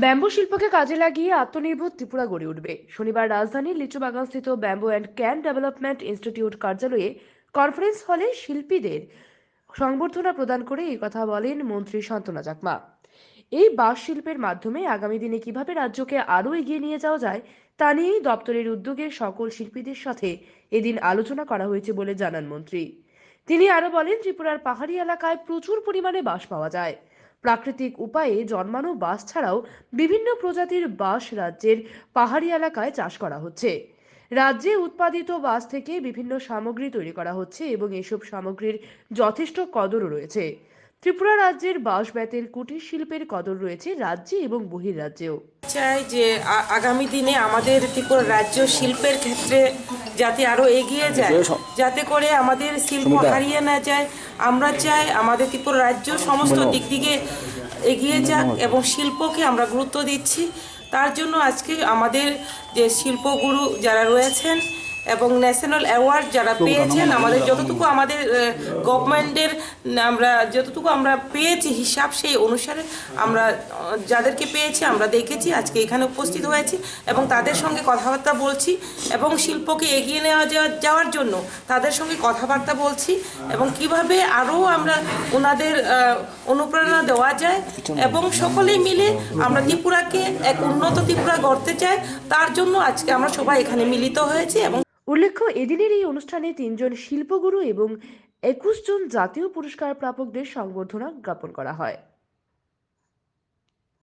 Bamboo শিল্পকে কাজে লাগিয়ে আত্মনির্ভর ত্রিপুরা গড়ে উঠবে। শনিবার রাজধানীর লিচুবাগানস্থিত bamboo and cane development institute কার্যালয়ে কনফারেন্স হলে শিল্পীদের সংবর্ধনা প্রদান করে এই কথা বলেন মন্ত্রী শান্তনা চাকমা। এই বাঁশ শিল্পের মাধ্যমে আগামী দিনে কিভাবে রাজ্যকে আরও এগিয়ে নিয়ে যাওয়া যায় তা নিয়েই দপ্তরের উদ্যোগে সকল শিল্পীদের সাথে এদিন আলোচনা করা হয়েছে বলে জানান মন্ত্রী। তিনি আরো বলেন, ত্রিপুরার পাহাড়ি এলাকায় প্রচুর পরিমাণে বাঁশ পাওয়া যায়। প্রাকৃতিক উপায়ে জন্মানো বাঁশ ছাড়াও বিভিন্ন প্রজাতির বাঁশ রাজ্যের পাহাড়ি এলাকায় চাষ করা হচ্ছে। রাজ্যে উৎপাদিত বাঁশ থেকে বিভিন্ন সামগ্রী তৈরি করা হচ্ছে এবং এসব সামগ্রীর যথেষ্ট কদরও রয়েছে। ত্রিপুরা রাজ্যের বাঁশ বেতের কুটির শিল্পের কদর রয়েছে রাজ্যে এবং বহির্রাজ্যেও। চাই যে আগামী দিনে আমাদের ত্রিপুরা রাজ্য শিল্পের ক্ষেত্রে যাতে আরো এগিয়ে যায়, যাতে করে আমাদের শিল্প হারিয়ে না যায়। আমরা চাই আমাদের ত্রিপুরা রাজ্য সমস্ত দিক থেকে এগিয়ে যাক এবং শিল্পকে আমরা গুরুত্ব দিচ্ছি। তার জন্য আজকে আমাদের যে শিল্পগুরু যারা রয়েছেন এবং ন্যাশনাল অ্যাওয়ার্ড যারা পেয়েছেন, আমাদের যতটুকু আমাদের গভর্নমেন্টের আমরা যতটুকু আমরা পেয়েছি হিসাব, সেই অনুসারে আমরা যাদেরকে পেয়েছি আমরা দেখেছি, আজকে এখানে উপস্থিত হয়েছি এবং তাদের সঙ্গে কথাবার্তা বলছি এবং শিল্পকে এগিয়ে নেওয়া যাওয়ার জন্য তাদের সঙ্গে কথাবার্তা বলছি এবং কিভাবে আরও আমরা ওনাদের অনুপ্রেরণা দেওয়া যায় এবং সকলেই মিলে আমরা ত্রিপুরাকে এক উন্নত ত্রিপুরা গড়তে চাই। তার জন্য আজকে আমরা সবাই এখানে মিলিত হয়েছি। এবং উল্লেখ্য, এদিনের এই অনুষ্ঠানে 3 জন শিল্পগুরু এবং 21 জন জাতীয় পুরস্কার প্রাপকদের সংবর্ধনা জ্ঞাপন করা হয়।